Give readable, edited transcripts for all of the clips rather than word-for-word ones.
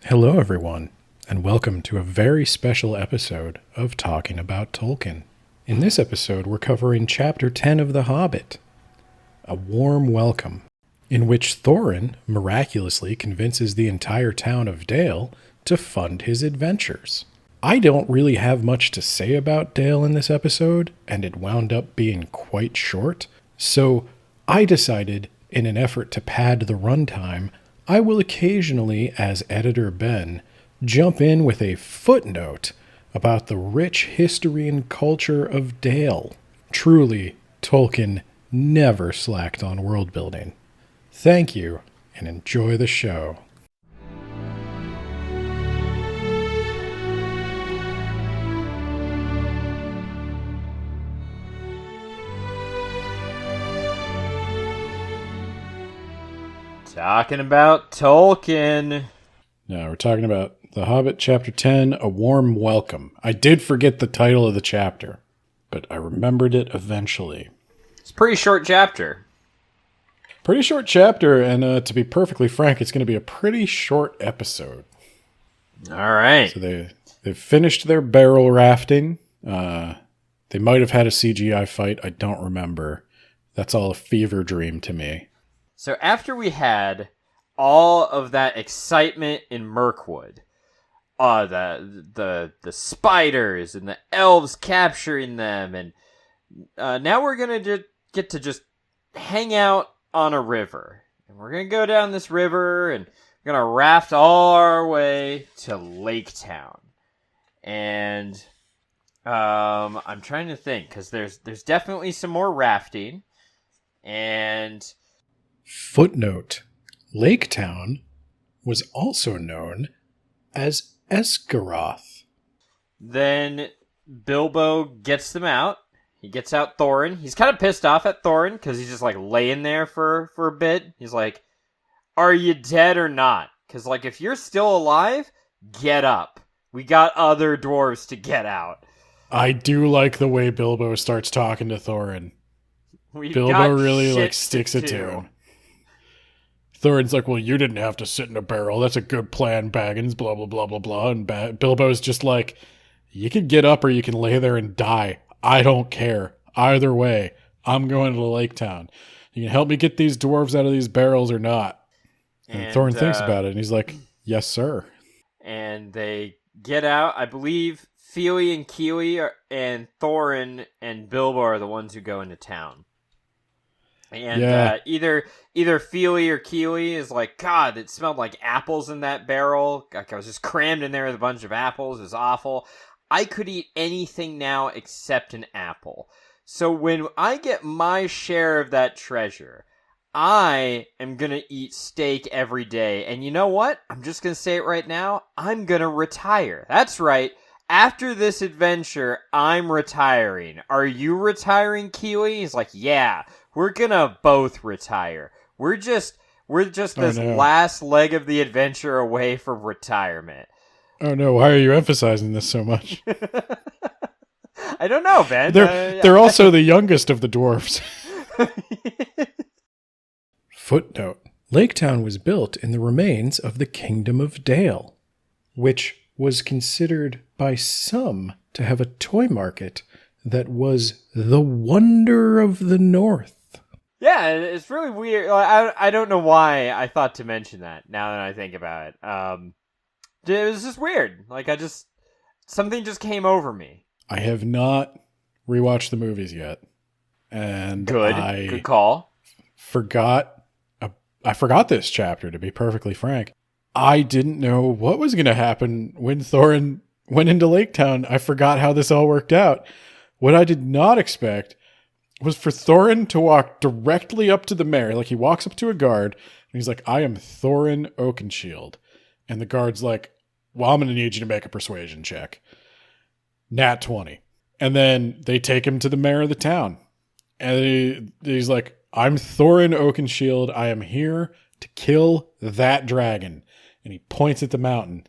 Hello, everyone, and welcome to a very special episode of Talking About Tolkien. In this episode, we're covering Chapter 10 of The Hobbit, A Warm Welcome, in which Thorin miraculously convinces the entire town of Dale to fund his adventures. I don't really have much to say about Dale in this episode, and it wound up being quite short, so I decided, in an effort to pad the runtime, I will occasionally, as Editor Ben, jump in with a footnote about the rich history and culture of Dale. Truly, Tolkien never slacked on world building. Thank you, and enjoy the show. Talking about Tolkien. Now, we're talking about The Hobbit, Chapter 10, A Warm Welcome. I did forget the title of the chapter, but I remembered it eventually. It's a pretty short chapter. Pretty short chapter, and to be perfectly frank, it's going to be a pretty short episode. All right. So they've finished their barrel rafting. They might have had a CGI fight. I don't remember. That's all a fever dream to me. So after we had all of that excitement in Mirkwood, the spiders and the elves capturing them, and now we're gonna get to just hang out on a river, and we're gonna go down this river, and we're gonna raft all our way to Lake-town, and I'm trying to think because there's definitely some more rafting, and Footnote: Lake-town was also known as Esgaroth. then Bilbo gets them out. He gets out Thorin. He's kind of pissed off at Thorin because he's just like laying there for a bit. He's like, "Are you dead or not? Because like if you're still alive, get up. We got other dwarves to get out." I do like the way Bilbo starts talking to Thorin. We've Bilbo got really shit sticks to it to do. him. Thorin's like, well, you didn't have to sit in a barrel. That's a good plan, Baggins, blah, blah, blah, blah, blah. And Bilbo's just like, you can get up or you can lay there and die. I don't care. Either way, I'm going to Lake-town. You can help me get these dwarves out of these barrels or not. And Thorin thinks about it, and he's like, yes, sir. And they get out. I believe Fili and Kili and Thorin and Bilbo are the ones who go into town. And either Fili or Kili is like, God, it smelled like apples in that barrel. Like I was just crammed in there with a bunch of apples. It was awful. I could eat anything now except an apple. So when I get my share of that treasure, I am going to eat steak every day. And you know what? I'm just going to say it right now. I'm going to retire. That's right. After this adventure, I'm retiring. Are you retiring, Kili? He's like, yeah. We're gonna both retire. We're just this last leg of the adventure away from retirement. Oh no, why are you emphasizing this so much? I don't know, Ben. They're also the youngest of the dwarves. Footnote: Lake-town was built in the remains of the Kingdom of Dale, which was considered by some to have a toy market that was the wonder of the North. Yeah, it's really weird. I don't know why I thought to mention that now that I think about it. It was just weird. Like something just came over me. I have not rewatched the movies yet, and Good call. I forgot this chapter, to be perfectly frank. I didn't know what was going to happen when Thorin went into Lake-town. I forgot how this all worked out. What I did not expect was for Thorin to walk directly up to the mayor. Like, he walks up to a guard, and he's like, I am Thorin Oakenshield. And the guard's like, well, I'm going to need you to make a persuasion check. Nat 20. And then they take him to the mayor of the town. And he's like, I'm Thorin Oakenshield. I am here to kill that dragon. And he points at the mountain.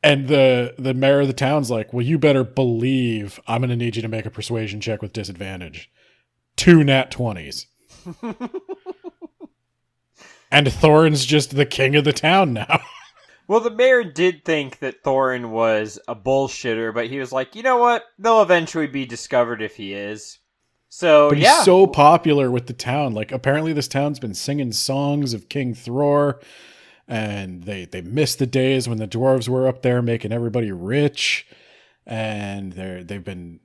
And the mayor of the town's like, well, you better believe I'm going to need you to make a persuasion check with disadvantage. 2 nat 20s. And Thorin's just the king of the town now. Well, the mayor did think that Thorin was a bullshitter, but he was like, you know what? They'll eventually be discovered if he is. So, But he's yeah. so popular with the town. Like, apparently this town's been singing songs of King Thror, and they miss the days when the dwarves were up there making everybody rich, and they've been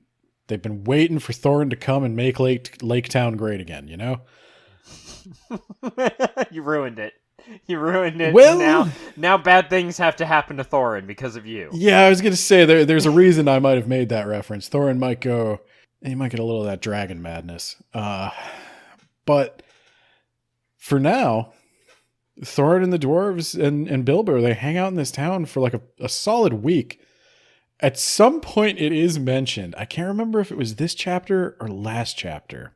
waiting for Thorin to come and make Lake-town great again, you know? You ruined it. You ruined it. Well, now bad things have to happen to Thorin because of you. yeah, I was going to say there's a reason I might have made that reference. Thorin might he might get a little of that dragon madness. But for now, Thorin and the dwarves and Bilbo, they hang out in this town for like a solid week. At some point, it is mentioned, I can't remember if it was this chapter or last chapter,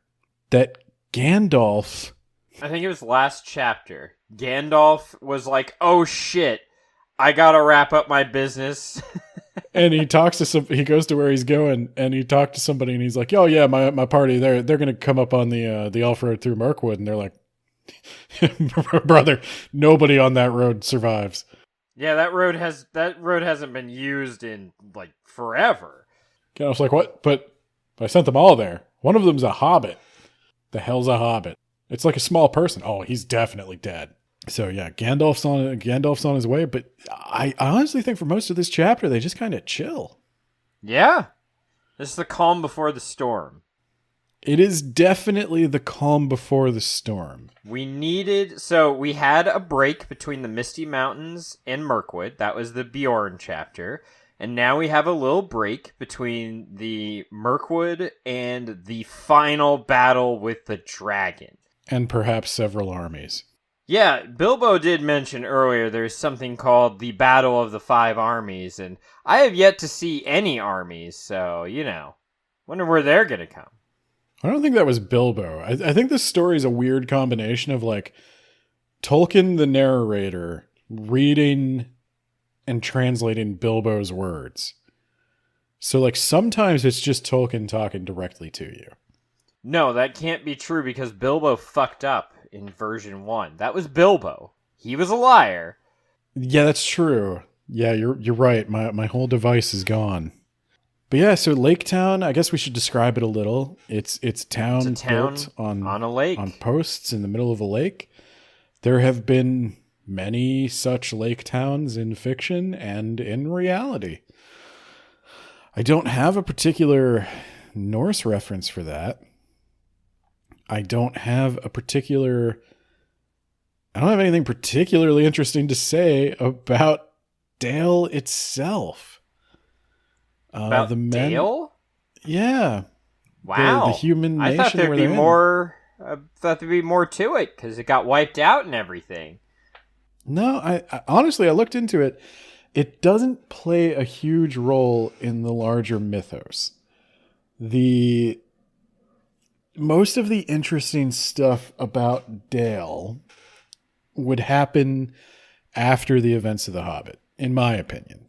that Gandalf... I think it was last chapter. Gandalf was like, oh shit, I gotta wrap up my business. And he talks to he goes to where he's going, and he talked to somebody, and he's like, oh yeah, my party, they're going to come up on the elf road through Mirkwood, and they're like, brother, nobody on that road survives. Yeah, that road hasn't been used in like forever. Gandalf's like, what? But I sent them all there. One of them's a hobbit. The hell's a hobbit? It's like a small person. Oh, he's definitely dead. So yeah, Gandalf's on his way, but I honestly think for most of this chapter they just kind of chill. Yeah. This is the calm before the storm. It is definitely the calm before the storm. We had a break between the Misty Mountains and Mirkwood. That was the Bjorn chapter. And now we have a little break between the Mirkwood and the final battle with the dragon. And perhaps several armies. Yeah, Bilbo did mention earlier there's something called the Battle of the Five Armies, and I have yet to see any armies, so, wonder where they're gonna come. I don't think that was Bilbo. I think this story is a weird combination of, like, Tolkien, the narrator, reading and translating Bilbo's words. So, like, sometimes it's just Tolkien talking directly to you. No, that can't be true because Bilbo fucked up in version 1. That was Bilbo. He was a liar. Yeah, that's true. Yeah, you're right. My whole device is gone. But yeah, so Lake-town, I guess we should describe it a little. It's a town built on a lake, on posts in the middle of a lake. There have been many such lake towns in fiction and in reality. I don't have a particular Norse reference for that. I don't have anything particularly interesting to say about Dale itself. About the men, Dale? Yeah. Wow. The human nation. I thought there'd be more. I thought there'd be more to it because it got wiped out and everything. No, I honestly, I looked into it. It doesn't play a huge role in the larger mythos. Most of the interesting stuff about Dale would happen after the events of The Hobbit, in my opinion.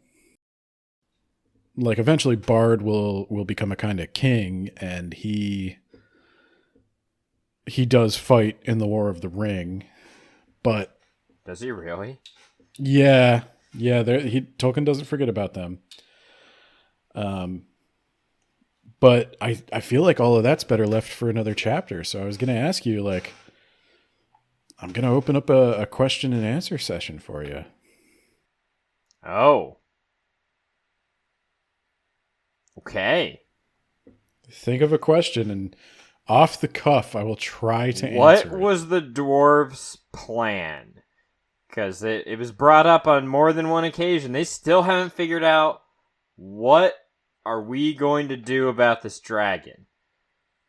Like, eventually Bard will become a kind of king, and he does fight in the War of the Ring, but... Does he really? Yeah, Tolkien doesn't forget about them. But I feel like all of that's better left for another chapter. So I was going to ask you, like, I'm going to open up a question and answer session for you. Oh. Okay. Think of a question, and off the cuff, I will try to answer What it. was the dwarves' plan? Because it was brought up on more than one occasion. They still haven't figured out what are we going to do about this dragon.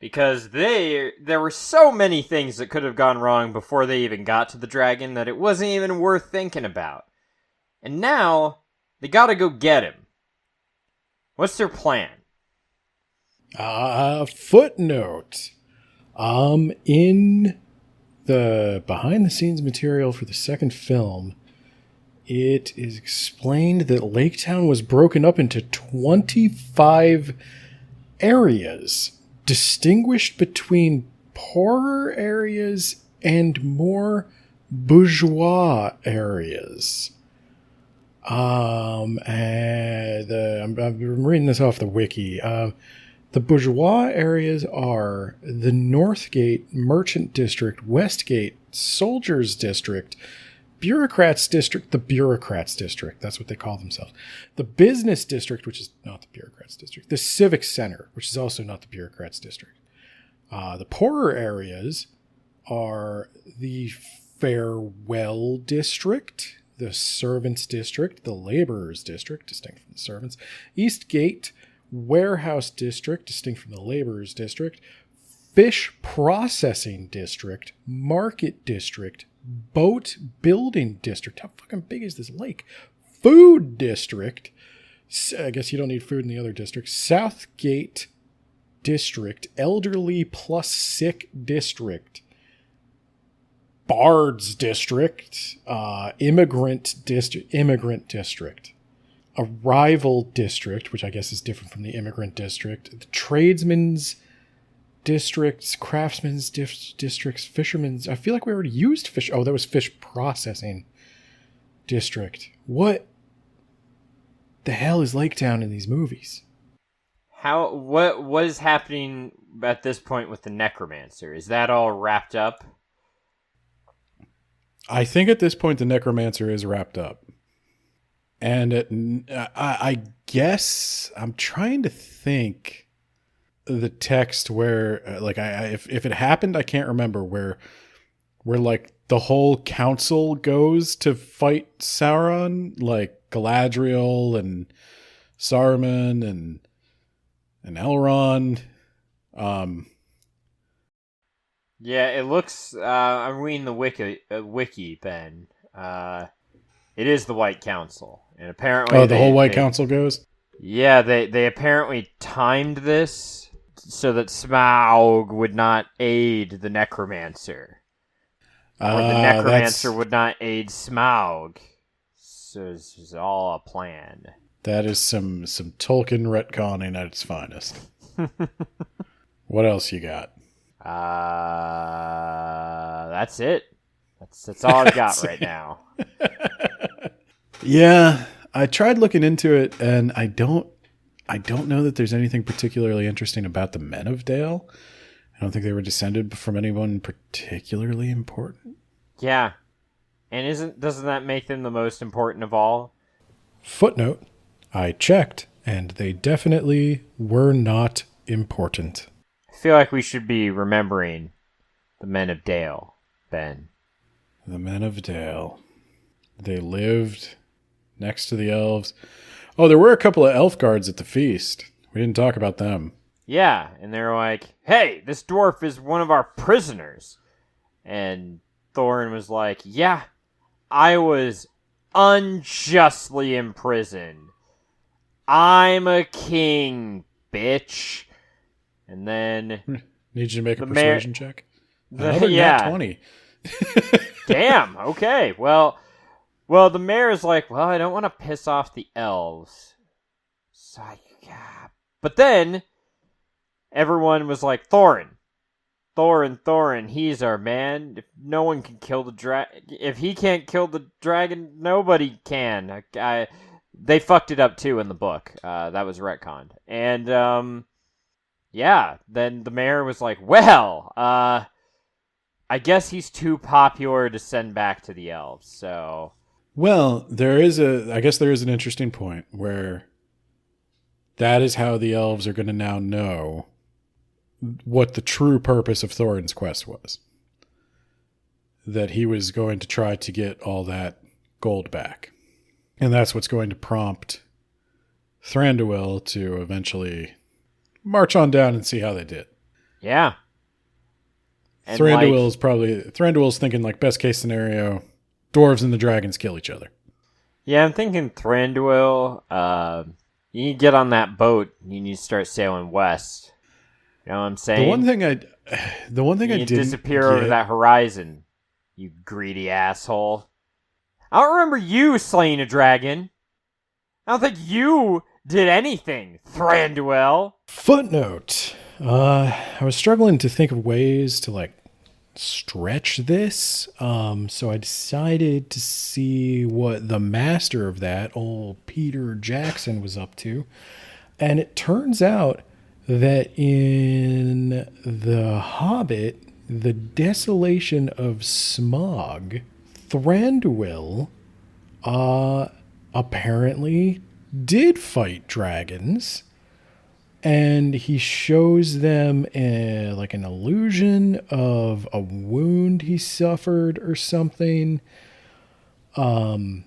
Because there were so many things that could have gone wrong before they even got to the dragon that it wasn't even worth thinking about. And now, they gotta go get him. What's their plan? Footnote. In the behind-the-scenes material for the second film, it is explained that Lake-town was broken up into 25 areas, distinguished between poorer areas and more bourgeois areas. I'm reading this off the wiki. The bourgeois areas are the Northgate Merchant District, Westgate Soldiers District, Bureaucrats District, the Bureaucrats District, that's what they call themselves. The Business District, which is not the Bureaucrats District. The Civic Center, which is also not the Bureaucrats District. The poorer areas are the Farewell District, the Servants District, the Laborers District, distinct from the Servants, Eastgate Warehouse District, distinct from the Laborers District, Fish Processing District, Market District, Boat Building District. How fucking big is this lake? Food District. I guess you don't need food in the other districts. Southgate District, Elderly plus Sick District, Bards District, Immigrant District, Arrival District, which I guess is different from the Immigrant District, the Tradesmen's Districts, Craftsmen's Districts, Fishermen's. I feel like we already used fish. Oh, that was Fish Processing District. What the hell is Lake-town in these movies? What is happening at this point with the necromancer? Is that all wrapped up? I think at this point the necromancer is wrapped up. And I guess I'm trying to think the text where if it happened, I can't remember where like the whole council goes to fight Sauron, like Galadriel and Saruman and Elrond. Yeah, it looks. I'm reading the wiki, Ben. It is the White Council, and apparently, the whole White Council goes. Yeah, they apparently timed this so that Smaug would not aid the necromancer, or the necromancer would not aid Smaug. So this is all a plan. That is some Tolkien retconning at its finest. What else you got? That's it. That's all I've got right now. Yeah, I tried looking into it, and I don't know that there's anything particularly interesting about the Men of Dale. I don't think they were descended from anyone particularly important. Yeah, and doesn't that make them the most important of all? Footnote: I checked, and they definitely were not important. I feel like we should be remembering the Men of Dale, Ben. The Men of Dale. They lived next to the elves. Oh, there were a couple of elf guards at the feast. We didn't talk about them. Yeah, and they're like, hey, this dwarf is one of our prisoners. And Thorin was like, yeah, I was unjustly imprisoned. I'm a king, bitch. And then... Need you to make a persuasion check? Yeah. 20. Damn, okay. Well, the mayor is like, well, I don't want to piss off the elves. So, yeah. But then, everyone was like, Thorin, he's our man. If no one can kill the dragon, if he can't kill the dragon, nobody can. They fucked it up too in the book. That was retconned. And, yeah, then the mayor was like, well, I guess he's too popular to send back to the elves, so... Well, I guess there is an interesting point where that is how the elves are going to now know what the true purpose of Thorin's quest was. That he was going to try to get all that gold back. And that's what's going to prompt Thranduil to eventually march on down and see how they did. Yeah. Thranduil's thinking like best case scenario, dwarves and the dragons kill each other. Yeah, I'm thinking Thranduil, you need to get on that boat, you need to start sailing west. You know what I'm saying? The one thing I didn't disappear over that horizon, you greedy asshole. I don't remember you slaying a dragon. I don't think you did anything, Thranduil. Footnote. I was struggling to think of ways to stretch this. So I decided to see what the master of that, old Peter Jackson, was up to. And it turns out that in The Hobbit, the desolation of Smog, Thranduil apparently did fight dragons. And he shows them like an illusion of a wound he suffered or something. And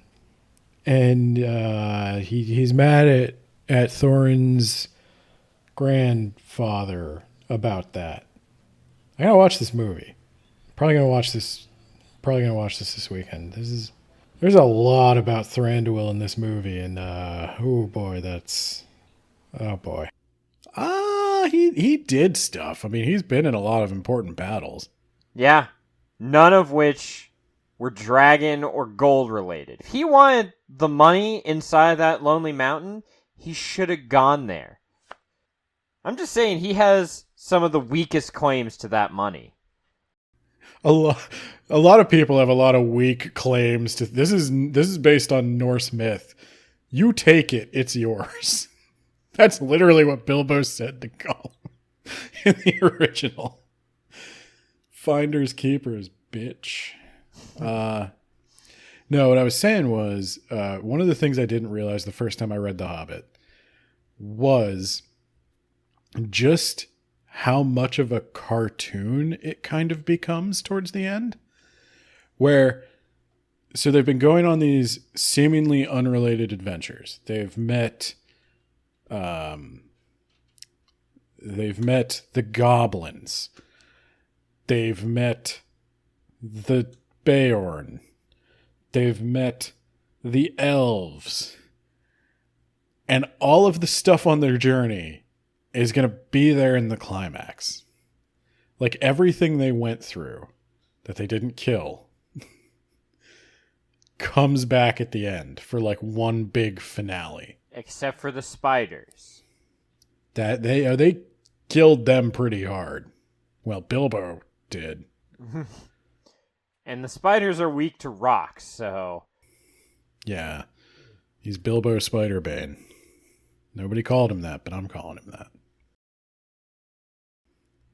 he's mad at Thorin's grandfather about that. I gotta watch this movie. Probably gonna watch this this weekend. There's a lot about Thranduil in this movie, and oh boy. He did stuff. I mean, he's been in a lot of important battles. Yeah, none of which were dragon or gold related. If he wanted the money inside that Lonely Mountain, he should have gone there. I'm just saying he has some of the weakest claims to that money. A lot of people have a lot of weak claims to this is based on Norse myth. You take it, it's yours. That's literally what Bilbo said to Gollum in the original. Finders keepers, bitch. No, what I was saying was one of the things I didn't realize the first time I read The Hobbit was just how much of a cartoon it kind of becomes towards the end. So they've been going on these seemingly unrelated adventures. They've met the goblins. They've met the Beorn. They've met the elves. And all of the stuff on their journey is going to be there in the climax. Like everything they went through that they didn't kill comes back at the end for like one big finale. Except for the spiders. That they killed them pretty hard. Well, Bilbo did. And the spiders are weak to rocks, so... Yeah. He's Bilbo Spiderbane. Nobody called him that, but I'm calling him that.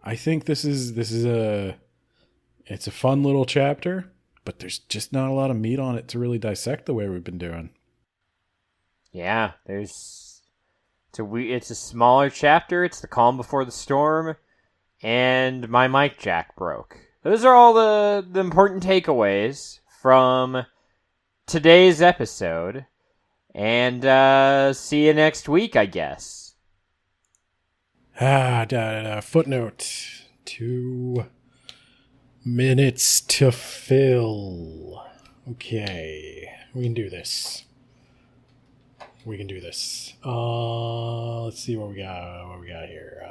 I think this is it's a fun little chapter, but there's just not a lot of meat on it to really dissect the way we've been doing. Yeah, it's a smaller chapter. It's the calm before the storm, and my mic jack broke. Those are all the important takeaways from today's episode. And see you next week, I guess. Footnote. 2 minutes to fill. Okay, we can do this. Let's see what we got. Here.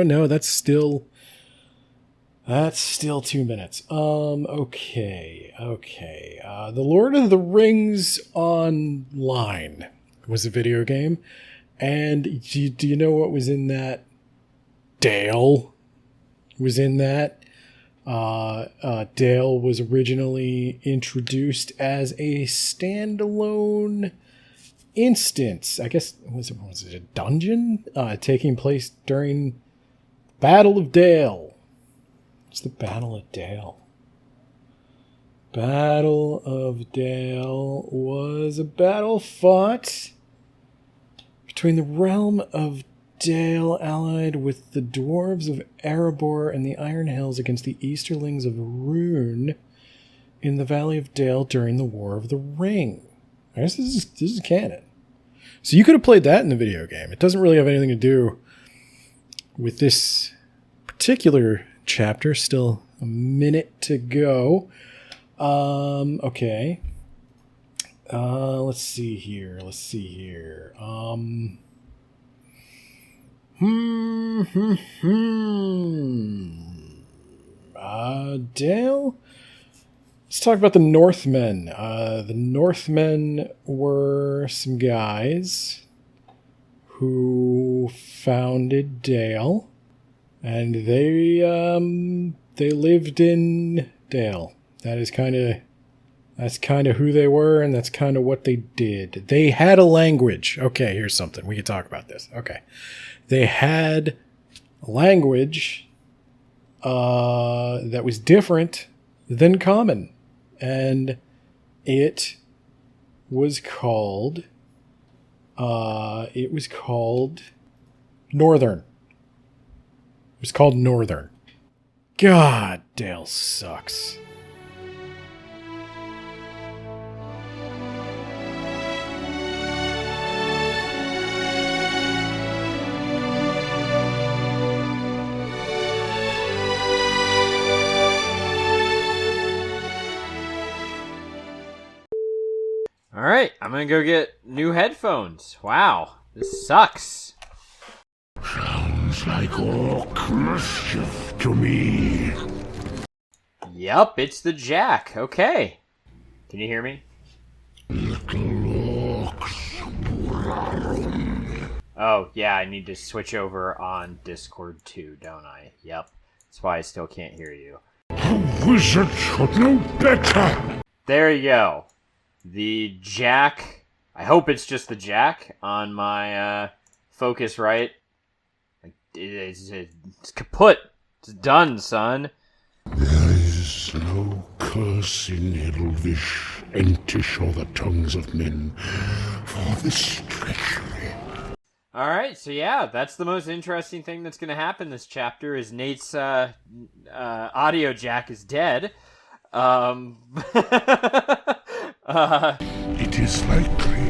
No, that's still 2 minutes. Okay. The Lord of the Rings Online was a video game, and do you know what was in that? Dale was in that. Dale was originally introduced as a standalone instance. I guess was it a dungeon taking place during Battle of Dale. What's the Battle of Dale? Battle of Dale was a battle fought between the realm of Dale allied with the dwarves of Erebor and the Iron Hills against the Easterlings of Rhûn in the Valley of Dale during the War of the Ring. I guess this is canon. So you could have played that in the video game. It doesn't really have anything to do with this particular chapter. Still a minute to go. Okay. Let's see here. Dale? Let's talk about the Northmen. The Northmen were some guys who founded Dale. And they lived in Dale. That's kind of who they were, and that's kind of what they did. They had a language. Okay, here's something. We can talk about this. Okay. They had a language that was different than common. And it was called Northern. It was called Northern. God, Dale sucks. All right, I'm gonna go get new headphones. Wow, this sucks. Sounds like orc mischief to me. Yup, it's the Jack. Okay. Can you hear me? Little orcs. Oh, yeah, I need to switch over on Discord too, don't I? Yep. That's why I still can't hear you. A wizard should know better. There you go. The Jack. I hope it's just the Jack on my Focusrite. It's kaput. It's done, son. There is no curse in Edelvish, Entish, or the tongues of men for this treachery. Alright, so yeah, that's the most interesting thing that's going to happen this chapter is Nate's audio jack is dead. It is likely